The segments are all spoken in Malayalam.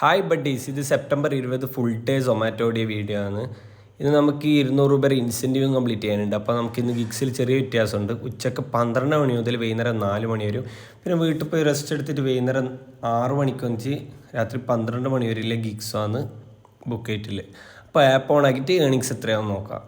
ഹായ് ബഡീസ്, ഇത് സെപ്റ്റംബർ 20 ഫുൾ ഡേ സൊമാറ്റോയുടെ വീഡിയോ ആണ്. ഇത് നമുക്ക് 200 രൂപ ഇൻസെൻറ്റീവും കംപ്ലീറ്റ് ചെയ്യാനുണ്ട്. അപ്പോൾ നമുക്ക് ഇന്ന് ഗിഗ്സിൽ ചെറിയ വ്യത്യാസമുണ്ട്. ഉച്ചക്ക് 12 മണി മുതൽ വൈകുന്നേരം 4 മണി വരും. പിന്നെ വീട്ടിൽ പോയി റെസ്റ്റ് എടുത്തിട്ട് വൈകുന്നേരം 6 മണിക്കൊഞ്ച് രാത്രി 12 മണി വരെയുള്ള ഗിഗ്സാണ് ബുക്ക് ചെയ്തിട്ടില്ല. അപ്പോൾ ആപ്പ് ഓൺ ആക്കിയിട്ട് ഏണിങ്സ് എത്രയാണെന്ന് നോക്കാം.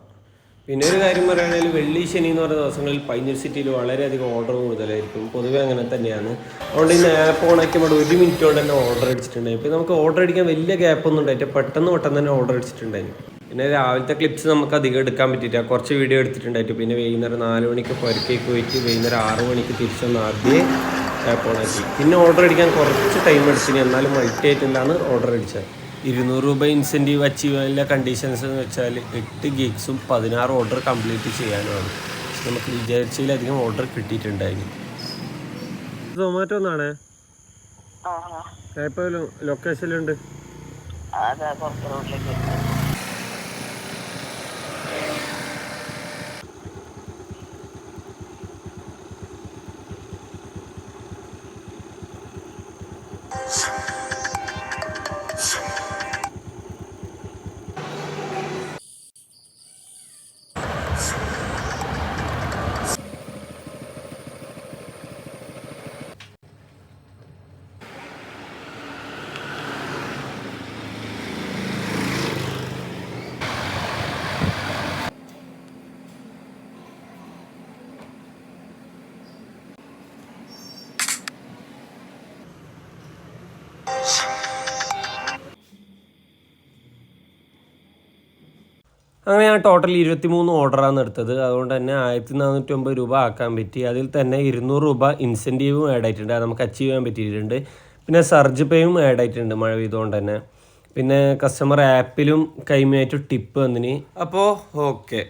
പിന്നെ ഒരു കാര്യം പറയുകയാണെങ്കിൽ വെള്ളി ശനി എന്ന് പറയുന്ന ദിവസങ്ങളിൽ പൈനൂർ സിറ്റിയിൽ വളരെയധികം ഓർഡർ കൂടുതലായിരിക്കും. പൊതുവെ അങ്ങനെ തന്നെയാണ്. അതുകൊണ്ട് ഇന്ന് ആപ്പ് ഓൺ ആക്കി നമ്മൾ 1 മിനിറ്റ് കൊണ്ട് തന്നെ ഓർഡർ അടിച്ചിട്ടുണ്ടായി. ഇപ്പോൾ നമുക്ക് ഓർഡർ അടിക്കാൻ വലിയ ഗ്യാപ്പൊന്നും ഉണ്ടായിട്ട് പെട്ടെന്ന് തന്നെ ഓർഡർ അടിച്ചിട്ടുണ്ടായിരുന്നു. പിന്നെ രാവിലത്തെ ക്ലിപ്സ് നമുക്ക് അധികം എടുക്കാൻ പറ്റിയില്ല, കുറച്ച് വീഡിയോ എടുത്തിട്ടുണ്ടായിട്ട്. പിന്നെ വൈകുന്നേരം 4 മണിക്ക് പുരക്കേക്ക് പോയിട്ട് വൈകുന്നേരം 6 മണിക്ക് തിരിച്ചൊന്ന് ആദ്യമേ ആപ്പ് ഓൺ ആക്കി. പിന്നെ ഓർഡർ അടിക്കാൻ കുറച്ച് ടൈം എടുത്തിന്, എന്നാലും മൾട്ടി ആയിട്ടില്ലാണ് ഓർഡർ അടിച്ചത്. 200 രൂപ ഇൻസെൻറ്റീവ് അച്ചീവ് ചെയ്യാനുള്ള കണ്ടീഷൻസ് എന്ന് വെച്ചാൽ 8 ഗിഗ്സും 16 ഓർഡർ കംപ്ലീറ്റ് ചെയ്യാനുമാണ്. നമുക്ക് വിചാരിച്ചതിലധികം ഓർഡർ കിട്ടിയിട്ടുണ്ടായിരുന്നു. സൊമാറ്റോ എന്നാണ് ഇപ്പോൾ ലൊക്കേഷനിലുണ്ട്. അങ്ങനെ ഞാൻ ടോട്ടൽ 23 ഓർഡറാണ് എടുത്തത്. അതുകൊണ്ട് തന്നെ 1450 രൂപ ആക്കാൻ പറ്റി. അതിൽ തന്നെ 200 രൂപ ഇൻസെൻറ്റീവും ആഡ് ആയിട്ടുണ്ട്, അത് നമുക്ക് അച്ചീവ് ചെയ്യാൻ പറ്റിയിട്ടുണ്ട്. പിന്നെ സർജ് പേയും ആഡ് ആയിട്ടുണ്ട് മഴ പെയ്തുകൊണ്ട് തന്നെ. പിന്നെ കസ്റ്റമർ ആപ്പിലും കൈമയായിട്ട് ടിപ്പ് വന്നിന്. അപ്പോൾ ഓക്കെ.